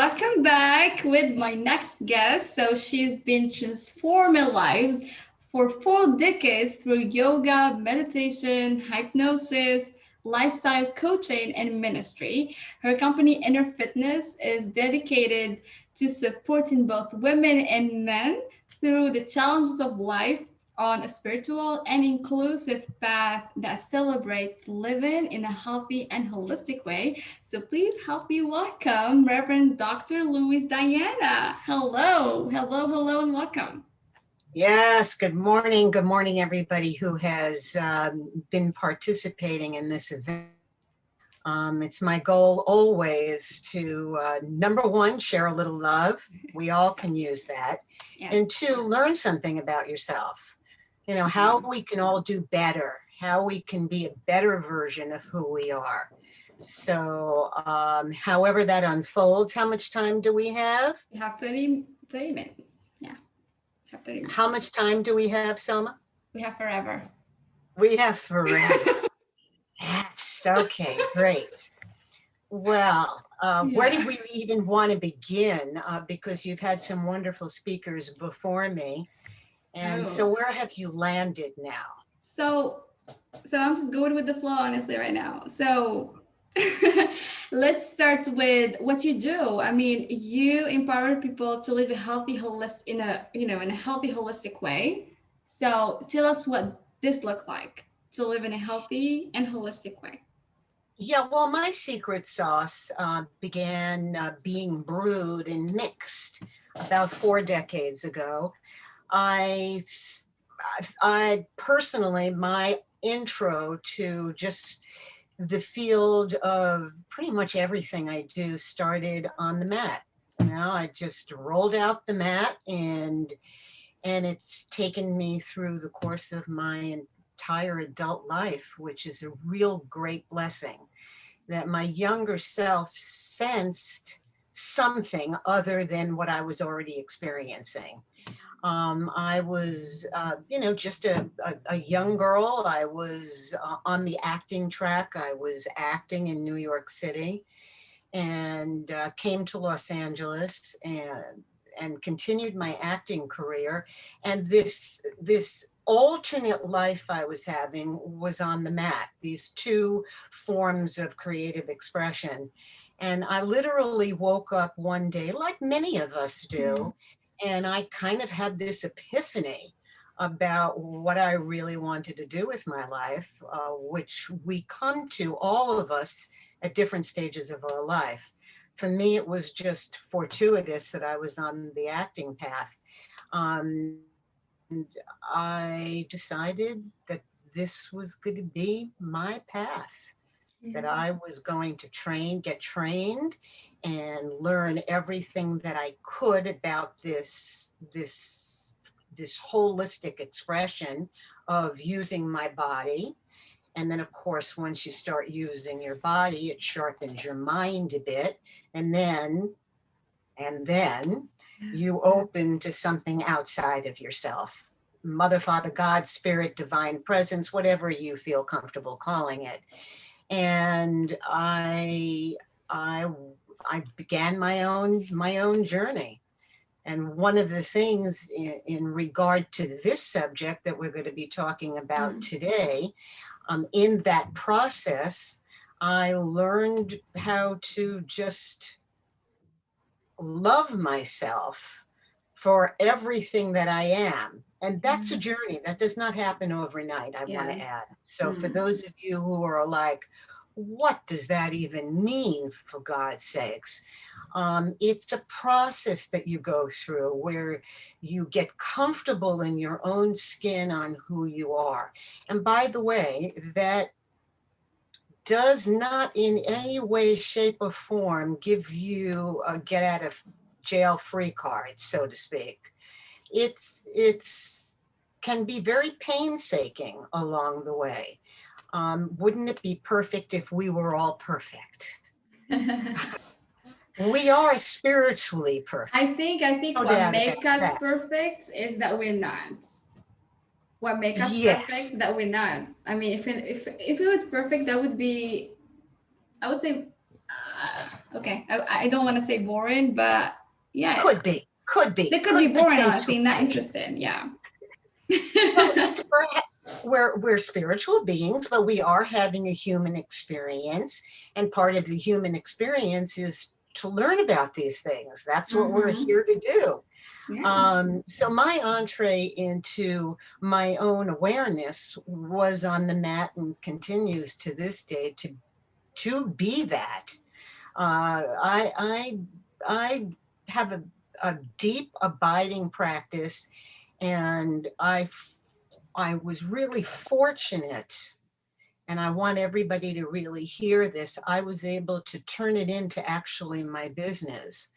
welcome back with my next guest. So she's been transforming lives for 4 decades through yoga, meditation, hypnosis, lifestyle coaching, and ministry. Her company, Inner Fitness, is dedicated to supporting both women and men through the challenges of life on a spiritual and inclusive path that celebrates living in a healthy and holistic way. So please help me welcome Reverend Dr. Louis Diana. Hello, hello, hello, and welcome. Yes, good morning. Good morning, everybody who has been participating in this event. It's my goal always to, number one, share a little love. We all can use that. Yes. And two, learn something about yourself. You know, how we can all do better, how we can be a better version of who we are. So, however that unfolds, how much time do we have? We have 30 minutes. Yeah, we have 30 minutes. How much time do we have, Selma? We have forever. We have forever. Yes, okay, great. Well, where Yeah. did we even want to begin? Because you've had some wonderful speakers before me. And Oh. so where have you landed now? So, so I'm just going with the flow, honestly, right now. So, let's start with what you do. I mean, you empower people to live a healthy, holistic in a in a healthy, holistic way. So, tell us what this looks like to live in a healthy and holistic way. Yeah, well, my secret sauce began being brewed and mixed about 4 decades ago. I, s- I personally, my intro to just the field of pretty much everything I do started on the mat. You know, I just rolled out the mat and it's taken me through the course of my entire adult life, which is a real great blessing that my younger self sensed something other than what I was already experiencing. I was, just a young girl. I was on the acting track. I was acting in New York City and came to Los Angeles and continued my acting career. And this alternate life I was having was on the mat, these two forms of creative expression. And I literally woke up one day, like many of us Mm. do, and I kind of had this epiphany about what I really wanted to do with my life, which we come to, all of us, at different stages of our life. For me, it was just fortuitous that I was on the acting path. And I decided that this was going to be my path, that Yeah. I was going to get trained and learn everything that I could about this holistic expression of using my body. And then, of course, once you start using your body, it sharpens your mind a bit. And then you open to something outside of yourself. Mother, Father, God, Spirit, Divine Presence, whatever you feel comfortable calling it. And I I began my own journey. And one of the things in regard to this subject that we're going to be talking about Mm. today, in that process, I learned how to just love myself for everything that I am. And that's a Yeah. journey that does not happen overnight, I want to Yes. add. So, for Mm. those of you who are like, what does that even mean, for God's sakes? It's a process that you go through where you get comfortable in your own skin on who you are. And by the way, that does not in any way, shape, or form give you a get out of jail free card, so to speak. It's can be very painstaking along the way. Wouldn't it be perfect if we were all perfect? We are spiritually perfect, I think no what doubt about make us that. perfect is that we're not. What make us Yes, perfect that we're not. I mean, if it was perfect, that would be, I would say, Okay, I don't want to say boring, but yeah, they could be could boring, potentially honestly, not be. interested. Yeah. Well, it's we're spiritual beings, but we are having a human experience, and part of the human experience is to learn about these things. That's what we're Mm-hmm. here to do. Yeah. So my entree into my own awareness was on the mat and continues to this day to be that. I have a deep abiding practice, and I was really fortunate, and I want everybody to really hear this. I was able to turn it into actually my business.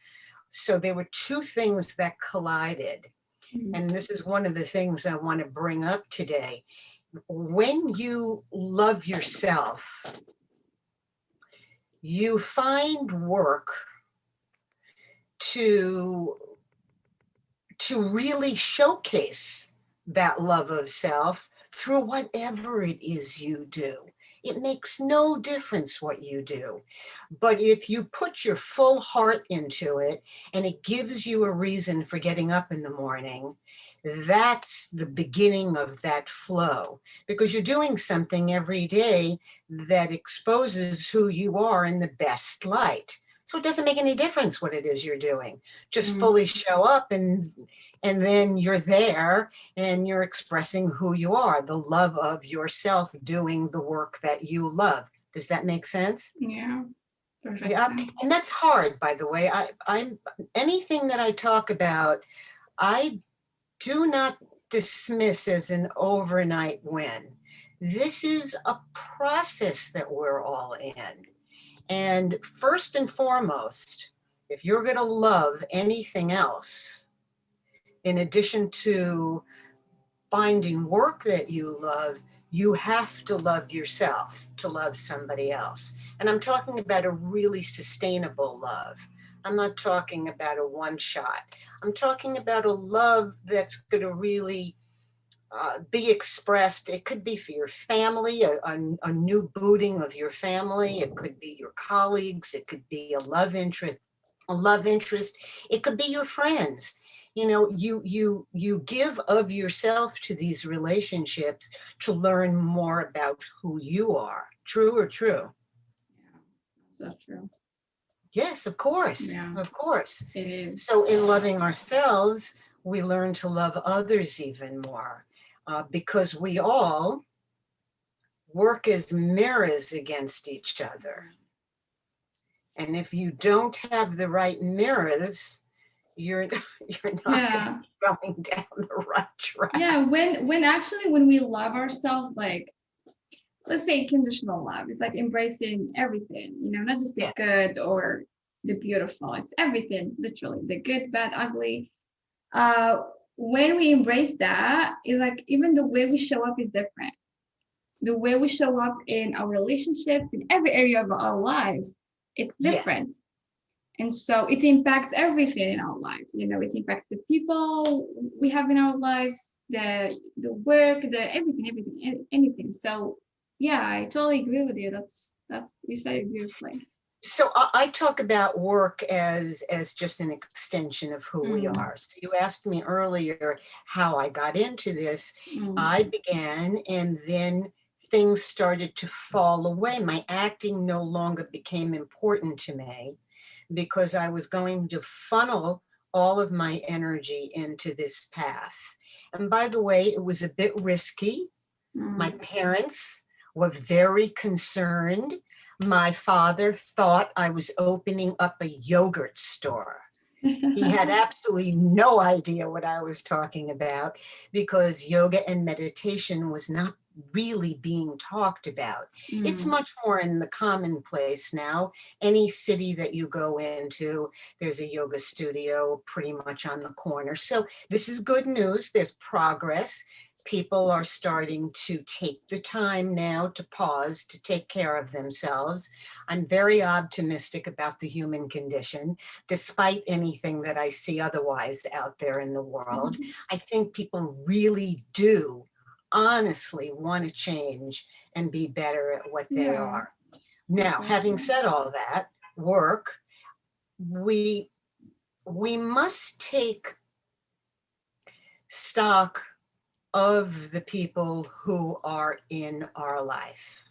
So there were two things that collided. And this is one of the things I want to bring up today. When you love yourself, you find work to really showcase that love of self through whatever it is you do. It makes no difference what you do. But if you put your full heart into it and it gives you a reason for getting up in the morning, that's the beginning of that flow, because you're doing something every day that exposes who you are in the best light. So it doesn't make any difference what it is you're doing. Just Mm. fully show up, and then you're there and you're expressing who you are, the love of yourself, doing the work that you love. Does that make sense? Yeah. Perfect Yeah. sense. And that's hard, by the way. I'm anything that I talk about, I do not dismiss as an overnight win. This is a process that we're all in. And first and foremost, if you're going to love anything else, in addition to finding work that you love, you have to love yourself to love somebody else. And I'm talking about a really sustainable love. I'm not talking about a one shot. I'm talking about a love that's going to really be expressed. It could be for your family, a new booting of your family. It could be your colleagues. It could be a love interest. It could be your friends. You know, you give of yourself to these relationships to learn more about who you are. True or true? Yeah. So true. Yes, of course, Yeah, of course. it is. So in loving ourselves, we learn to love others even more, because we all work as mirrors against each other. And if you don't have the right mirrors, you're you're not going to Yeah. be going down the right track. Yeah. When we love ourselves, like let's say conditional love, it's like embracing everything, not just the Yeah. good or the beautiful. It's everything, literally, the good, bad, ugly. When we embrace that, it's like even the way we show up is different. The way we show up in our relationships, in every area of our lives, it's Yes. different. And so it impacts everything in our lives. It impacts the people we have in our lives, the work, the everything, anything. So yeah, I totally agree with you. That's you said it beautifully. So I talk about work as just an extension of who we Mm, are. So you asked me earlier how I got into this. mm, I began, and then things started to fall away. My acting no longer became important to me because I was going to funnel all of my energy into this path. And by the way, it was a bit risky. My mm. parents were very concerned. My father thought I was opening up a yogurt store. He had absolutely no idea what I was talking about because yoga and meditation was not really being talked about. It's Mm, much more in the commonplace now. Any city that you go into, there's a yoga studio pretty much on the corner. So this is good news. There's progress. People are starting to take the time now to pause, to take care of themselves. I'm very optimistic about the human condition despite anything that I see otherwise out there in the world. I think people really do honestly want to change and be better at what they yeah, are. Now, having exactly. said all that, work. we we must take stock of the people who are in our life.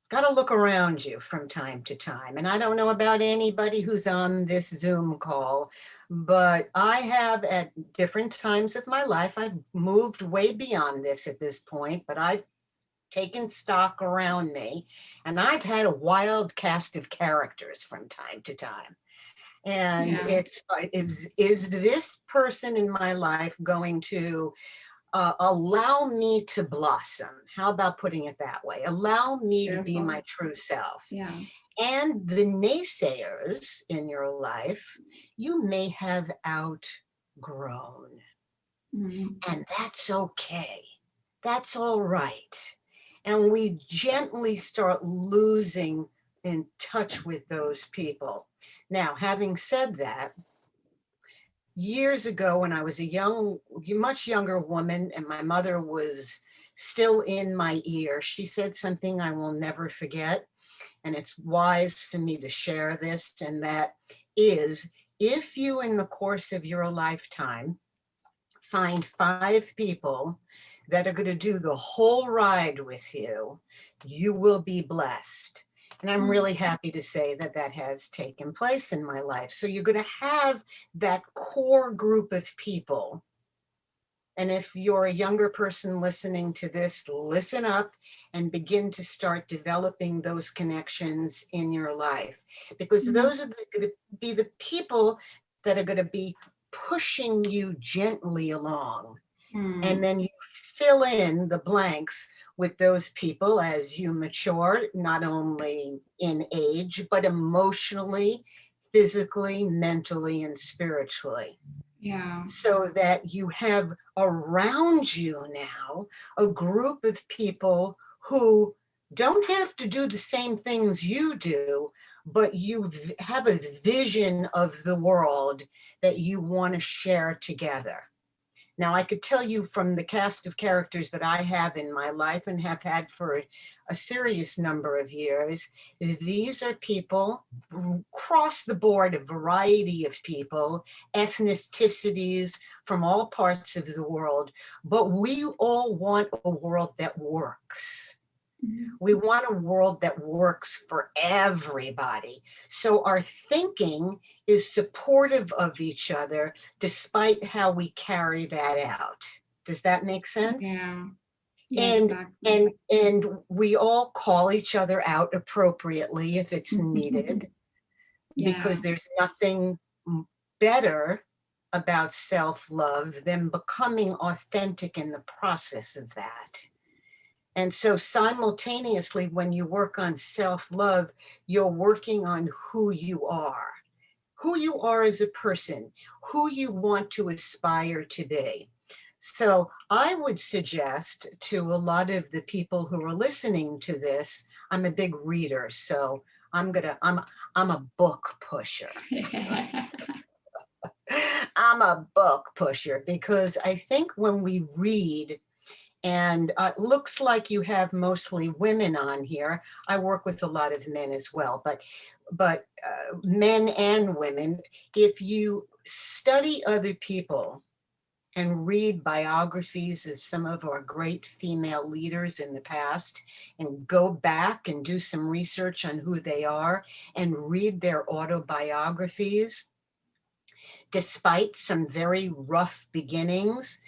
Got to look around you from time to time. And I don't know about anybody who's on this Zoom call, but I have at different times of my life, I've moved way beyond this at this point, but I've taken stock around me, and I've had a wild cast of characters from time to time. And Yeah. it's is this person in my life going to allow me to blossom? How about putting it that way? Allow me to be Beautiful. my true self. Yeah. And the naysayers in your life, you may have outgrown. Mm. And that's okay. That's all right. And we gently start losing in touch with those people. Now, having said that, years ago when I was a much younger woman, and my mother was still in my ear, she said something I will never forget. And it's wise for me to share this. And that is, if you, in the course of your lifetime, find 5 people that are going to do the whole ride with you, you will be blessed. And I'm Mm. really happy to say that that has taken place in my life. So you're going to have that core group of people. And if you're a younger person listening to this, listen up and begin to start developing those connections in your life, because Mm. those are going to be the people that are going to be pushing you gently along. And Mm. then you fill in the blanks with those people as you mature, not only in age, but emotionally, physically, mentally, and spiritually, Yeah. so that you have around you now a group of people who don't have to do the same things you do, but you have a vision of the world that you want to share together. Now, I could tell you from the cast of characters that I have in my life and have had for a serious number of years, these are people across the board, a variety of people, ethnicities from all parts of the world, but we all want a world that works. Mm. We want a world that works for everybody. So our thinking is supportive of each other despite how we carry that out. Does that make sense? Yeah. Yeah, And exactly. we all call each other out appropriately if it's needed, Yeah. because there's nothing better about self-love than becoming authentic in the process of that. And so simultaneously, when you work on self-love, you're working on who you are as a person, who you want to aspire to be. So I would suggest to a lot of the people who are listening to this, I'm a big reader, so I'm a book pusher. I'm a book pusher because I think when we read, and looks like you have mostly women on here. I work with a lot of men as well, but men and women. If you study other people and read biographies of some of our great female leaders in the past, and go back and do some research on who they are and read their autobiographies, despite some very rough beginnings,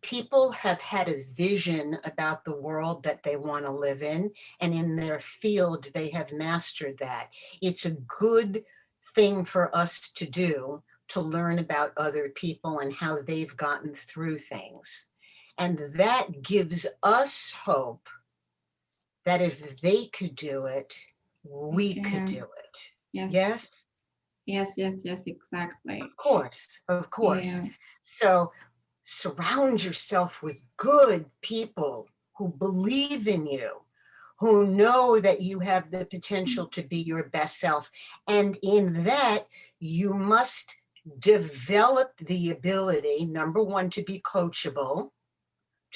people have had a vision about the world that they want to live in, and in their field they have mastered that. It's a good thing for us to do, to learn about other people and how they've gotten through things, and that gives us hope that if they could do it, We we could do can. it. Yes. Yes, Yes, yes, yes, exactly. of course. Yeah. So surround yourself with good people who believe in you, who know that you have the potential to be your best self. And in that, you must develop the ability, number one, to be coachable,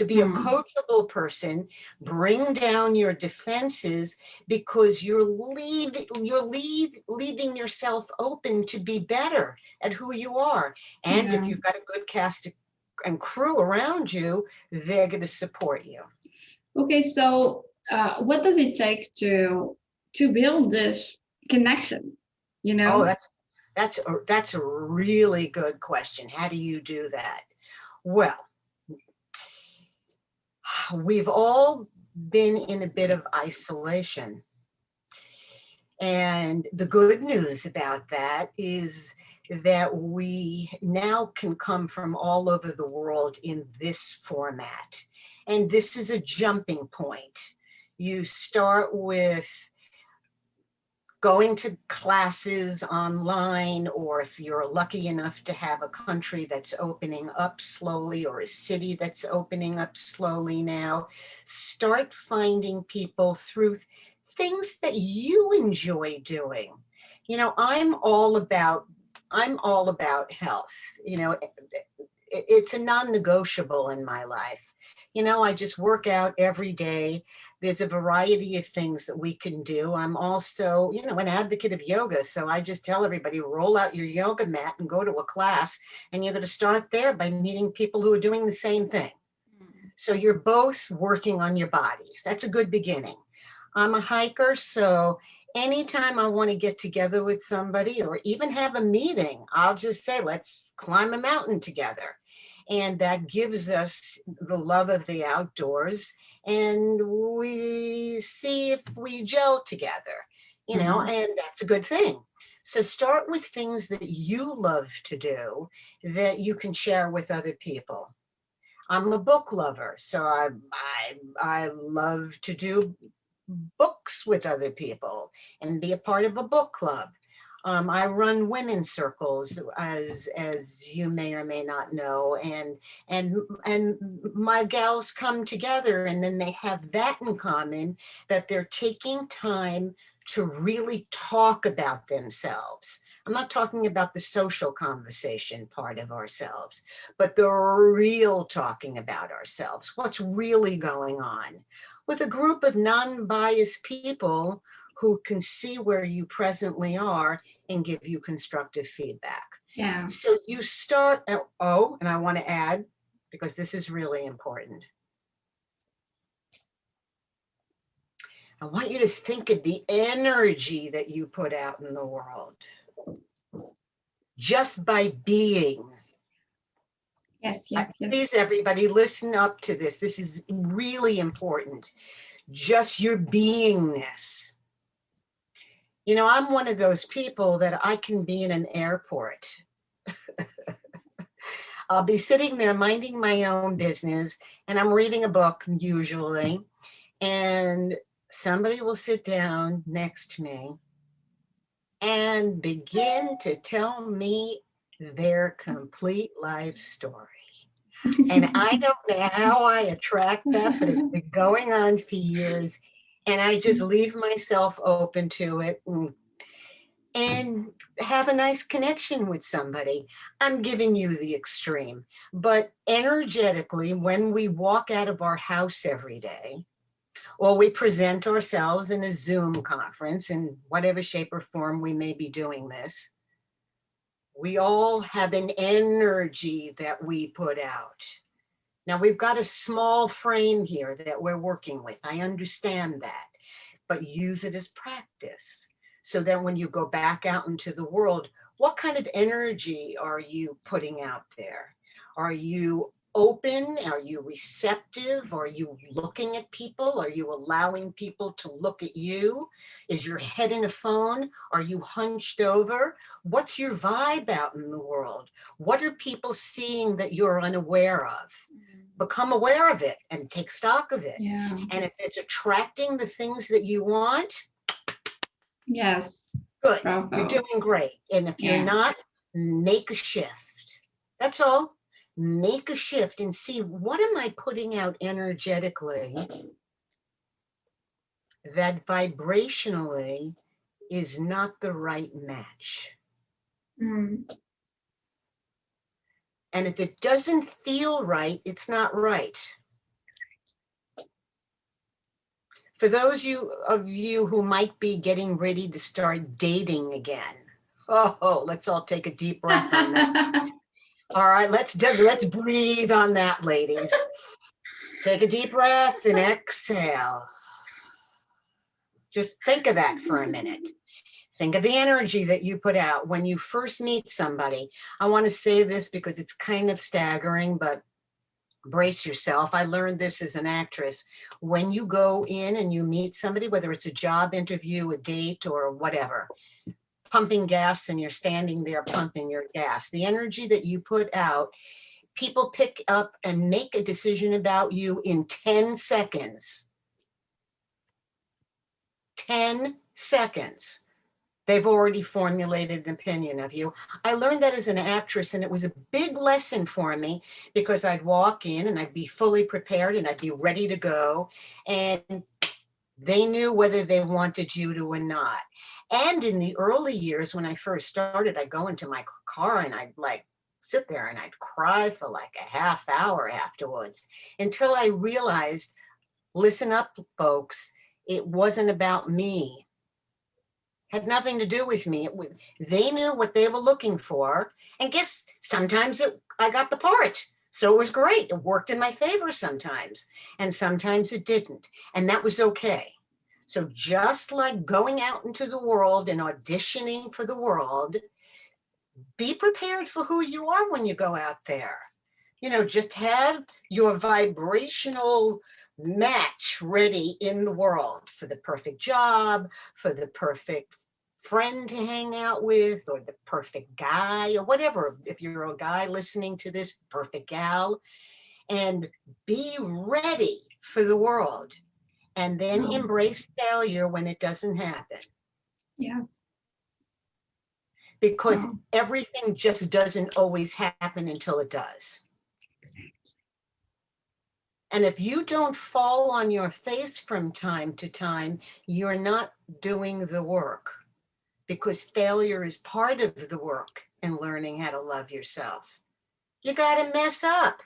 to be a Mm. coachable person, bring down your defenses because leaving yourself open to be better at who you are. And if Yeah. you've got a good cast and crew around you, they're going to support you. Okay, so what does it take to build this connection? You Oh, know? that's a really good question. How do you do that? Well, we've all been in a bit of isolation. And the good news about that is that we now can come from all over the world in this format. And this is a jumping point. You start with going to classes online, or if you're lucky enough to have a country that's opening up slowly or a city that's opening up slowly now, start finding people through things that you enjoy doing. You know, I'm all about health. You know, it's a non-negotiable in my life. You know, I just work out every day. There's a variety of things that we can do. I'm also, an advocate of yoga. So I just tell everybody, roll out your yoga mat and go to a class. And you're going to start there by meeting people who are doing the same thing. So you're both working on your bodies. That's a good beginning. I'm a hiker, so anytime I want to get together with somebody or even have a meeting, I'll just say, let's climb a mountain together. And that gives us the love of the outdoors, and we see if we gel together, Mhm. and that's a good thing. So start with things that you love to do that you can share with other people. I'm a book lover, so I love to do books with other people and be a part of a book club. I run women's circles, as you may or may not know, and my gals come together, and then they have that in common, that they're taking time to really talk about themselves. I'm not talking about the social conversation part of ourselves, but the real talking about ourselves. What's really going on? With a group of non-biased people who can see where you presently are and give you constructive feedback. Yeah. So you start, oh, and I want to add, because this is really important, I want you to think of the energy that you put out in the world just by being. Yes, yes, Please, yes. everybody, listen up to this. This is really important. Just your beingness. I'm one of those people that I can be in an airport. I'll be sitting there minding my own business, and I'm reading a book usually, and somebody will sit down next to me and begin to tell me their complete life story. And I don't know how I attract that, but it's been going on for years. And I just leave myself open to it and have a nice connection with somebody. I'm giving you the extreme, but energetically, when we walk out of our house every day, or we present ourselves in a Zoom conference in whatever shape or form we may be doing this, we all have an energy that we put out. Now, we've got a small frame here that we're working with. I understand that, but use it as practice. So that when you go back out into the world, what kind of energy are you putting out there? Are you open? Are you receptive? Are you looking at people? Are you allowing people to look at you? Is your head in a phone? Are you hunched over? What's your vibe out in the world? What are people seeing that you're unaware of? Become aware of it and take stock of it. Yeah. And if it's attracting the things that you want, Yes. good, you're Bravo. doing great. And if you're Yeah. not, make a shift. That's all. Make a shift and see, what am I putting out energetically that vibrationally is not the right match? Mm. And if it doesn't feel right, it's not right. For those of you who might be getting ready to start dating again, oh, let's all take a deep breath on that. All right, let's breathe on that, ladies. Take a deep breath and exhale. Just think of that for a minute. Think of the energy that you put out when you first meet somebody. I want to say this because it's kind of staggering, but brace yourself. I learned this as an actress. When you go in and you meet somebody, whether it's a job interview, a date, or whatever, pumping gas and you're standing there pumping your gas, the energy that you put out, people pick up and make a decision about you in 10 seconds. 10 seconds. They've already formulated an opinion of you. I learned that as an actress, and it was a big lesson for me because I'd walk in and I'd be fully prepared and I'd be ready to go. And they knew whether they wanted you to or not. And in the early years when I first started, I'd go into my car and I'd like sit there and I'd cry for like a half hour afterwards until I realized, listen up, folks, it wasn't about me. Had nothing to do with me. They knew what they were looking for. And guess sometimes I got the part. So it was great. It worked in my favor sometimes. And sometimes it didn't. And that was okay. So just like going out into the world and auditioning for the world, be prepared for who you are when you go out there. Just have your vibrational match ready in the world for the perfect job, for the perfect friend to hang out with, or the perfect guy, or whatever. If you're a guy listening to this, perfect gal, and be ready for the world. And then embrace failure when it doesn't happen. Yes. Because Oh. everything just doesn't always happen until it does. And if you don't fall on your face from time to time, you're not doing the work, because failure is part of the work in learning how to love yourself. You got to mess up.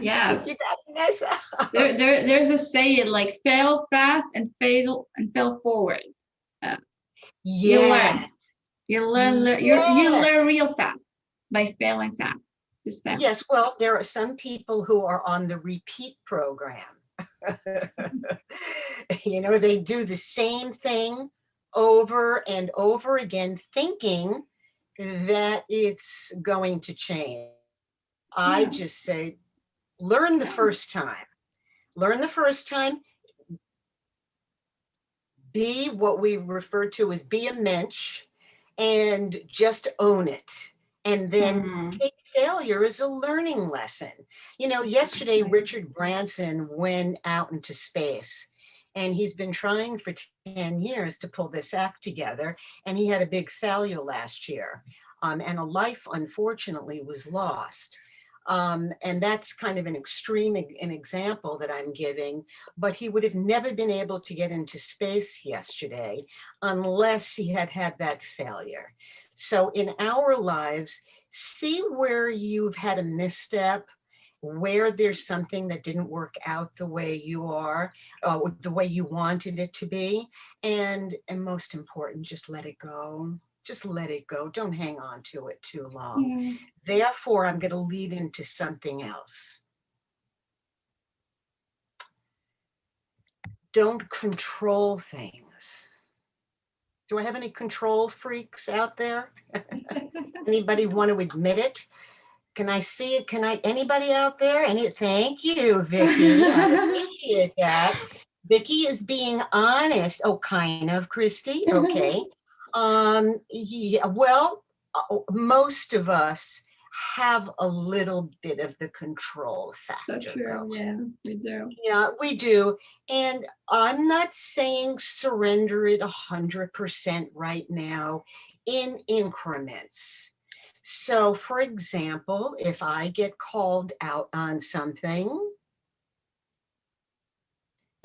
Yes. You got to mess up. There's a saying like fail fast and fail forward. Uh, you learn. Yes. You Yes. learn real fast by failing fast. Just fast. Yes. Well, there are some people who are on the repeat program. They do the same thing over and over again, thinking that it's going to change. I Yeah. just say, learn the first time. Learn the first time. Be what we refer to as be a mensch and just own it. And then take failure as a learning lesson. Yesterday, Richard Branson went out into space, and he's been trying for 10 years to pull this act together. And he had a big failure last year. And a life, unfortunately, was lost. And that's kind of an extreme an example that I'm giving, but he would have never been able to get into space yesterday unless he had had that failure. So in our lives, see where you've had a misstep, where there's something that didn't work out the way you are, the way you wanted it to be. And most important, just let it go. Just let it go. Don't hang on to it too long. Yeah. Therefore, I'm going to lead into something else. Don't control things. Do I have any control freaks out there? Anybody want to admit it? Can I see it? Anybody out there? Thank you, Vicki. I appreciate that. Vicki is being honest. Oh, kind of, Christy. Okay. Yeah, well, most of us have a little bit of the control So factor true. going. Yeah, we do. Yeah, we do. And I'm not saying surrender it 100% right now, in increments. So, for example, if I get called out on something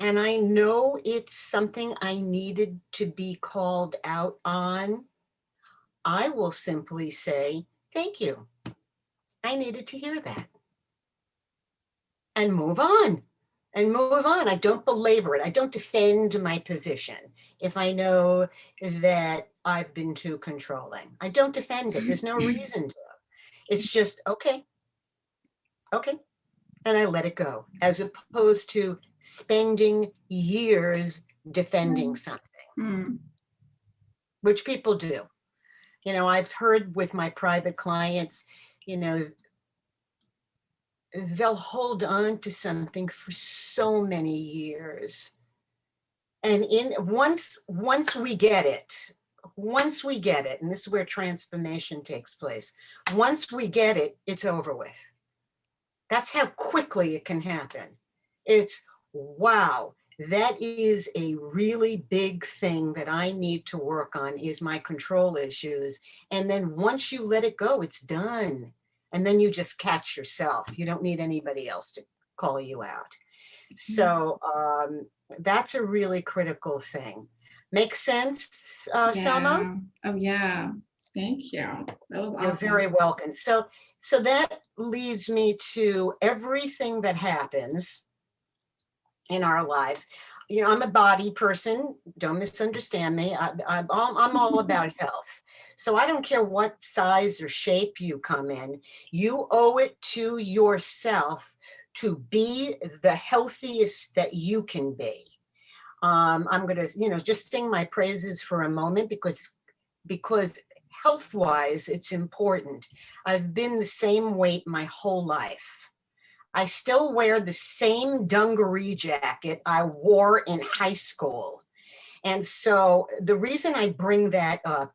and I know it's something I needed to be called out on, I will simply say, thank you. I needed to hear that, and move on. and move on. I don't belabor it. I don't defend my position if I know that I've been too controlling. I don't defend it. There's no reason to. It's just, okay, okay. And I let it go, as opposed to spending years defending something, Mm. which people do. You know, I've heard with my private clients, you know, they'll hold on to something for so many years. And in once we get it, once we get it, and this is where transformation takes place, once we get it, it's over with. That's how quickly it can happen. It's wow, that is a really big thing that I need to work on is my control issues. And then once you let it go, it's done. And then you just catch yourself. You don't need anybody else to call you out. So that's a really critical thing. Make sense, Salma? Yeah. Oh, yeah. Thank you. That was You're awesome. very welcome. So that leads me to everything that happens in our lives. You know, I'm a body person. Don't misunderstand me. I'm all about health. So I don't care what size or shape you come in. You owe it to yourself to be the healthiest that you can be. I'm going to, just sing my praises for a moment because health wise, it's important. I've been the same weight my whole life. I still wear the same dungaree jacket I wore in high school. And so the reason I bring that up,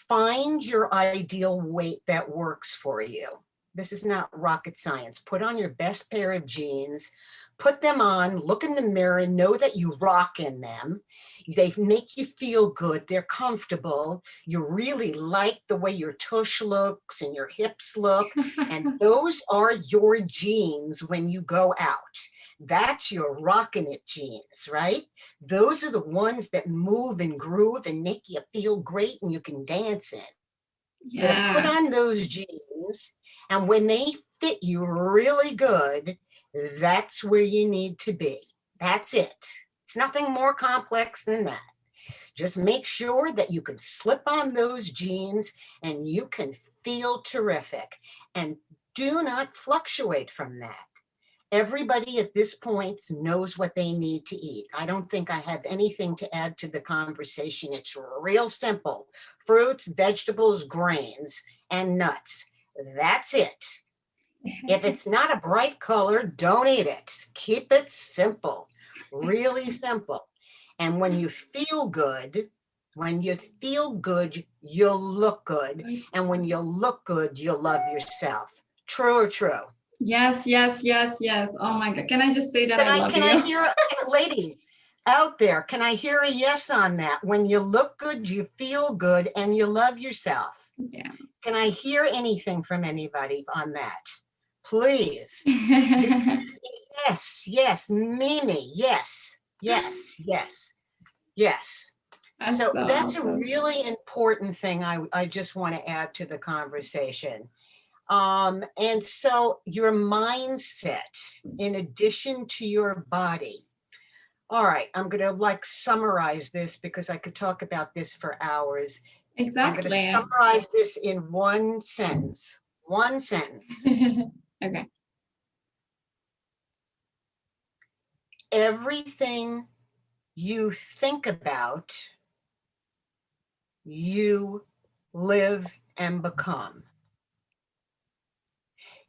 find your ideal weight that works for you. This is not rocket science. Put on your best pair of jeans, put them on, look in the mirror, know that you rock in them. They make you feel good. They're comfortable. You really like the way your tush looks and your hips look. And those are your jeans when you go out. That's your rockin' it jeans, right? Those are the ones that move and groove and make you feel great and you can dance in. You're going to put Yeah. on those jeans, and when they fit you really good, that's where you need to be. That's it. It's nothing more complex than that. Just make sure that you can slip on those jeans and you can feel terrific. And do not fluctuate from that. Everybody at this point knows what they need to eat. I don't think I have anything to add to the conversation. It's real simple. Fruits, vegetables, grains, and nuts. That's it. If it's not a bright color, don't eat it. Keep it simple, really simple. And when you feel good, you'll look good. And when you look good, you'll love yourself. True or true? Yes, yes, yes, yes. Oh my God. Can I just say that Can I I love can I you? hear ladies out there? Can I hear a yes on that? When you look good, you feel good, and you love yourself. Yeah. Can I hear anything from anybody on that? Please. This is yes, yes, Mimi, yes, yes, yes, yes. That's So so that's a awesome. really important thing I just want to add to the conversation. And so your mindset, in addition to your body. All right, I'm going to summarize this because I could talk about this for hours. I'm going to Exactly. summarize this in one sentence. One sentence. Okay. Everything you think about, you live and become.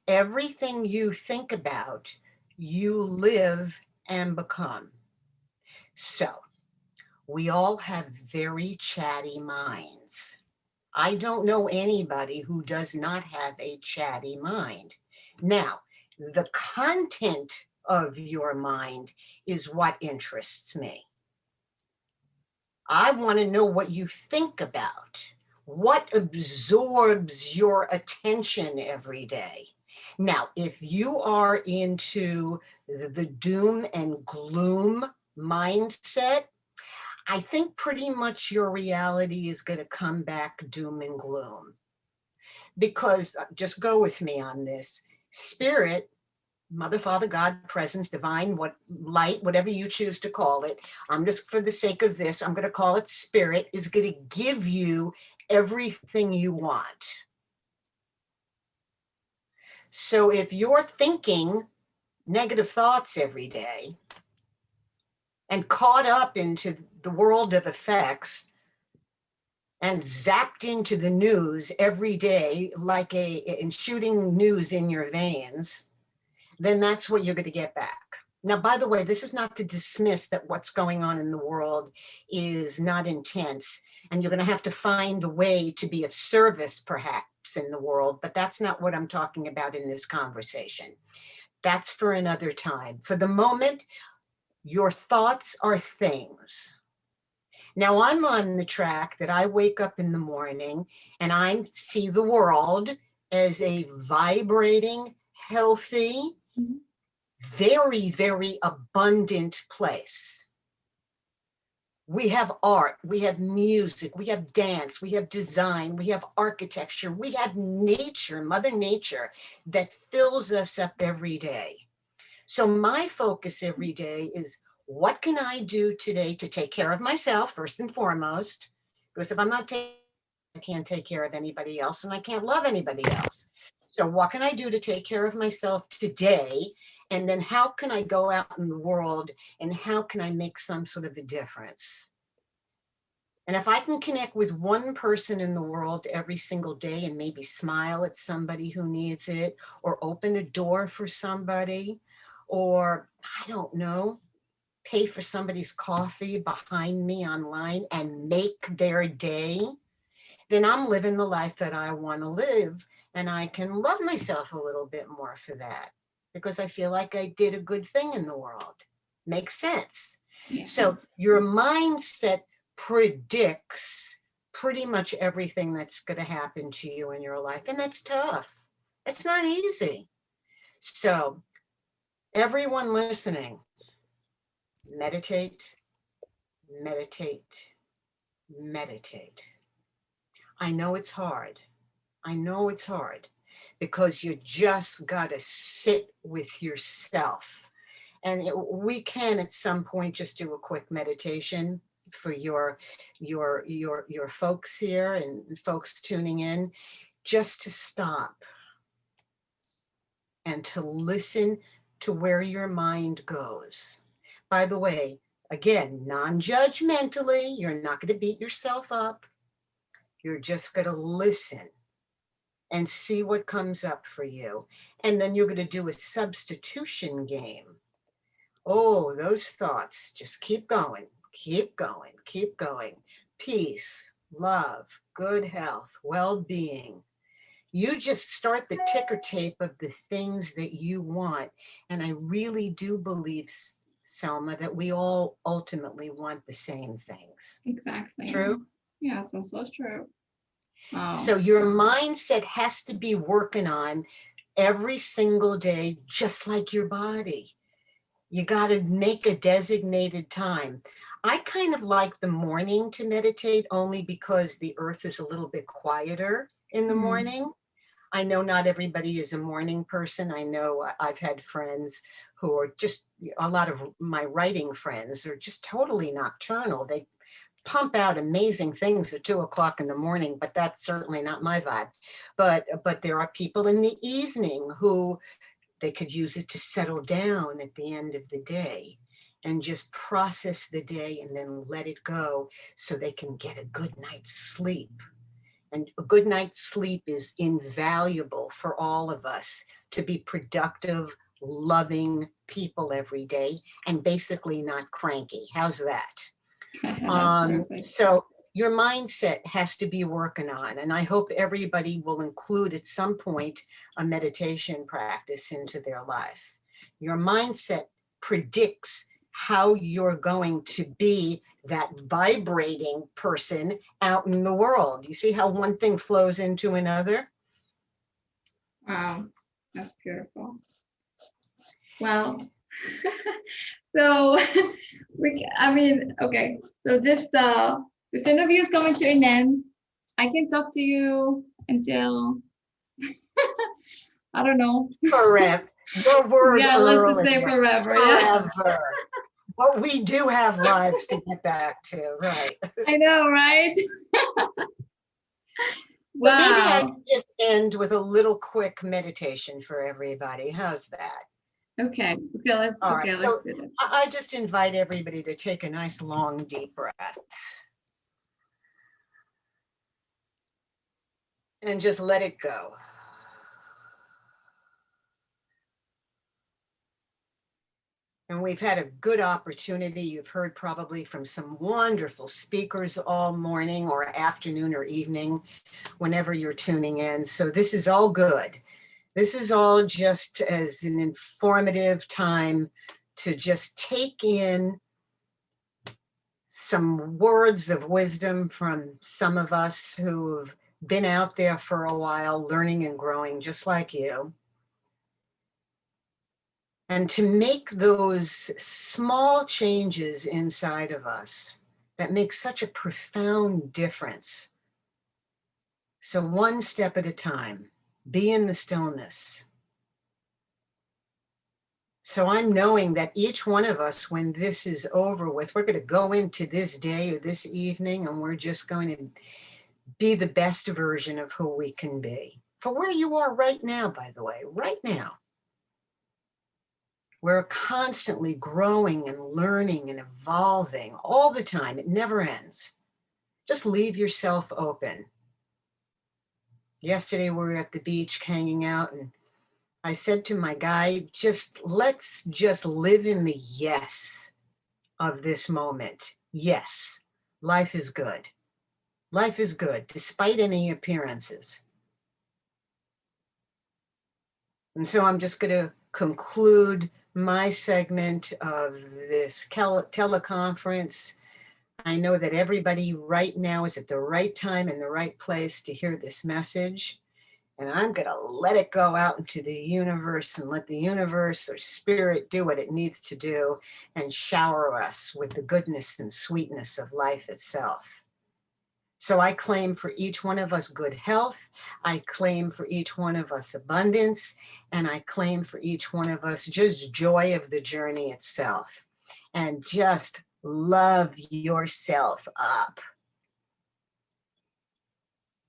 Everything you think about, you live and become. So, we all have very chatty minds. I don't know anybody who does not have a chatty mind. Now, the content of your mind is what interests me. I want to know what you think about. What absorbs your attention every day? Now, if you are into the doom and gloom mindset, I think pretty much your reality is going to come back doom and gloom. Because just go with me on this. Spirit Mother, Father, God, presence, divine, what light, whatever you choose to call it. I'm just, for the sake of this, I'm going to call it spirit, is going to give you everything you want. So if you're thinking negative thoughts every day and caught up into the world of effects and zapped into the news every day, like and shooting news in your veins, then that's what you're going to get back. Now, by the way, this is not to dismiss that what's going on in the world is not intense, and you're going to have to find a way to be of service, perhaps, in the world, but that's not what I'm talking about in this conversation. That's for another time. For the moment, your thoughts are things. Now, I'm on the track that I wake up in the morning and I see the world as a vibrating, healthy, very, very abundant place. We have art, we have music, we have dance, we have design, we have architecture, we have nature, Mother Nature, that fills us up every day. So my focus every day is, what can I do today to take care of myself, first and foremost? Because if I'm not taking, I can't take care of anybody else and I can't love anybody else. So what can I do to take care of myself today? And then how can I go out in the world and how can I make some sort of a difference? And if I can connect with one person in the world every single day and maybe smile at somebody who needs it, or open a door for somebody, or I don't know, pay for somebody's coffee behind me online and make their day, then I'm living the life that I want to live. And I can love myself a little bit more for that because I feel like I did a good thing in the world. Makes sense. Yeah. So your mindset predicts pretty much everything that's going to happen to you in your life. And that's tough. It's not easy. So, everyone listening, meditate, meditate, meditate. I know it's hard. I know it's hard because you just got to sit with yourself. And we can at some point just do a quick meditation for your folks here and folks tuning in, just to stop and to listen to where your mind goes. By the way, again, non-judgmentally, you're not going to beat yourself up. You're just going to listen and see what comes up for you. And then you're going to do a substitution game. Oh, those thoughts, just keep going, keep going, keep going. Peace, love, good health, well-being. You just start the ticker tape of the things that you want. And I really do believe, Selma, that we all ultimately want the same things. Exactly. True? Yes, that's so true. Wow. So your mindset has to be working on every single day, just like your body. You got to make a designated time. I kind of like the morning to meditate only because the earth is a little bit quieter in the morning. I know not everybody is a morning person. I know I've had friends who are just, a lot of my writing friends are just totally nocturnal. They pump out amazing things at 2 o'clock in the morning, but that's certainly not my vibe. But there are people in the evening who they could use it to settle down at the end of the day and just process the day and then let it go so they can get a good night's sleep. And a good night's sleep is invaluable for all of us to be productive, loving people every day and basically not cranky. How's that? So your mindset has to be working on, and I hope everybody will include at some point a meditation practice into their life. Your mindset predicts how you're going to be that vibrating person out in the world. You see how one thing flows into another? Wow, that's beautiful. Well, so okay. So this interview is coming to an end. I can talk to you until I don't know. Forever. Your word Yeah, let's just say earlier, forever. Yeah. forever. But we do have lives to get back to, right? I know, right? But maybe I Wow. could just end with a little quick meditation for everybody. How's that? All right. Okay, let's So do this. I just invite everybody to take a nice long deep breath and just let it go. And we've had a good opportunity. You've heard probably from some wonderful speakers all morning or afternoon or evening, whenever you're tuning in. So this is all good. This is all just as an informative time to just take in some words of wisdom from some of us who've been out there for a while, learning and growing just like you. And to make those small changes inside of us that make such a profound difference. So, one step at a time, be in the stillness. So, I'm knowing that each one of us, when this is over with, we're going to go into this day or this evening and we're just going to be the best version of who we can be. For where you are right now, by the way, right now. We're constantly growing and learning and evolving all the time. It never ends. Just leave yourself open. Yesterday, we were at the beach hanging out, and I said to my guy, let's just live in the yes of this moment. Yes, life is good. Life is good, despite any appearances. And so I'm just going to conclude my segment of this teleconference. I know that everybody right now is at the right time and the right place to hear this message. And I'm going to let it go out into the universe and let the universe or spirit do what it needs to do and shower us with the goodness and sweetness of life itself. So I claim for each one of us good health. I claim for each one of us abundance. And I claim for each one of us just joy of the journey itself. And just love yourself up.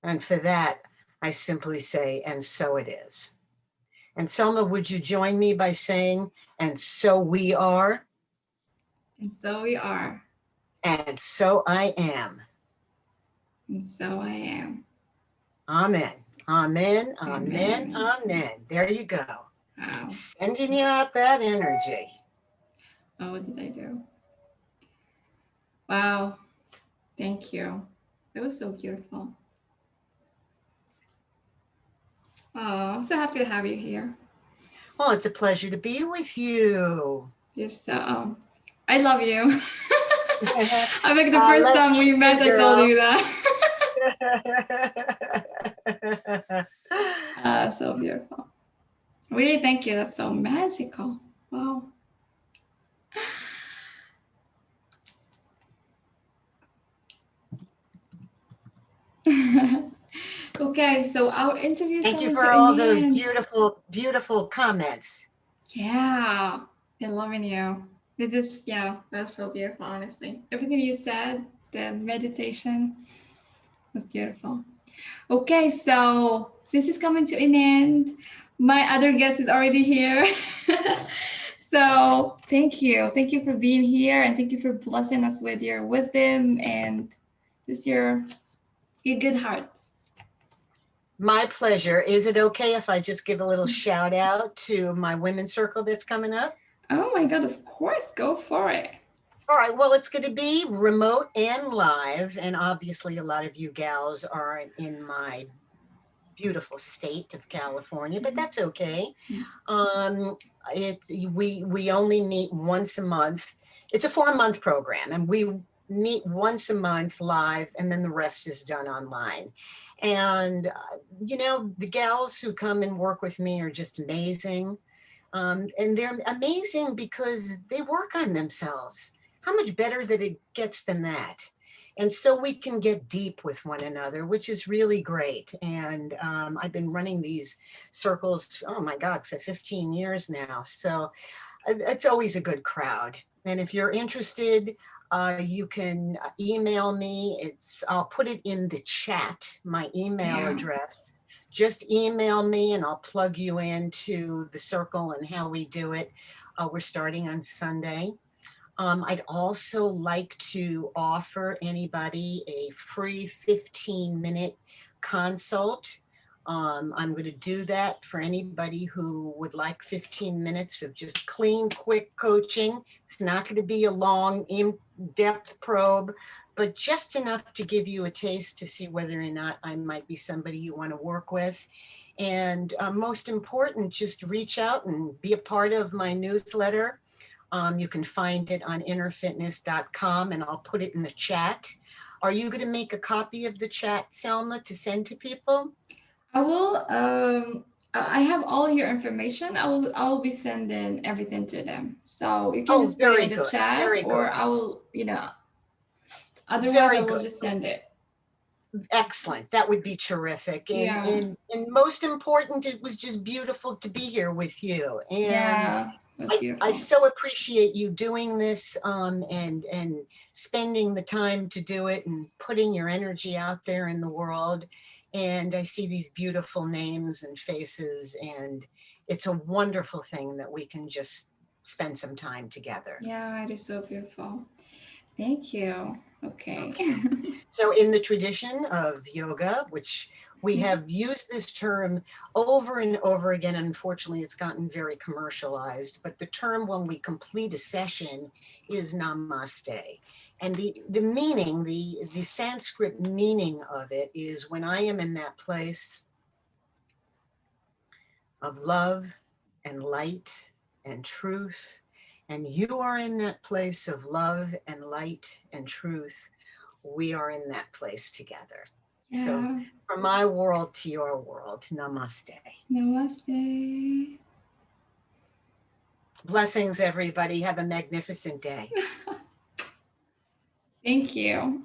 And for that, I simply say, and so it is. And Selma, would you join me by saying, and so we are, And so we are. and so I am. And so I am. Amen. Amen. Amen. Amen. Amen. There you go. Wow. Sending you out that energy. Oh, what did I do? Wow. Thank you. That was so beautiful. Oh, I'm so happy to have you here. Well, it's a pleasure to be with you. You're so. I love you. I think the I first love time you we too, met, I told girl. you that. So beautiful. Really, thank you. That's so magical. Wow. Okay, so our interview is Thank you coming for to an all those end. beautiful, beautiful comments. Yeah, they're loving you. They just, yeah, that's so beautiful, honestly. Everything you said, the meditation was beautiful. Okay, so this is coming to an end. My other guest is already here. So thank you. Thank you for being here and thank you for blessing us with your wisdom and just your good heart. My pleasure. Is it okay if I just give a little shout out to my women's circle that's coming up? Oh my God, of course, go for it. All right. Well, it's going to be remote and live. And obviously, a lot of you gals are in my beautiful state of California, but that's okay. Um, we only meet once a month. It's a 4-month program, and we meet once a month live, and then the rest is done online. And the gals who come and work with me are just amazing. And they're amazing because they work on themselves. How much better that it gets than that? and so we can get deep with one another, which is really great. And I've been running these circles, oh my God, for 15 years now. So it's always a good crowd. And if you're interested, you can email me. I'll put it in the chat, my email Yeah. address. Just email me and I'll plug you into the circle and how we do it. We're starting on Sunday. I'd also like to offer anybody a free 15-minute consult. I'm going to do that for anybody who would like 15 minutes of just clean, quick coaching. It's not going to be a long, in-depth probe, but just enough to give you a taste to see whether or not I might be somebody you want to work with. And most important, just reach out and be a part of my newsletter. You can find it on innerfitness.com and I'll put it in the chat. Are you going to make a copy of the chat, Selma, to send to people? I will. I have all your information. I will be sending everything to them. So you can Oh, just put it very in the good. chat, Very or good. I will. Otherwise, I Very will good. just send it. Excellent. That would be terrific. And, Yeah. and, and most important, it was just beautiful to be here with you. And Yeah. That's I beautiful. so appreciate you doing this and spending the time to do it and putting your energy out there in the world. And I see these beautiful names and faces, and it's a wonderful thing that we can just spend some time together. Yeah, it is so beautiful. Thank you. Okay. Okay. So, in the tradition of yoga, which we have used this term over and over again, unfortunately, it's gotten very commercialized, but the term when we complete a session is namaste. And the meaning, the Sanskrit meaning of it is when I am in that place of love and light and truth, and you are in that place of love and light and truth, we are in that place together. So, Yeah. from my world to your world, namaste. Namaste. Blessings, everybody. Have a magnificent day. Thank you.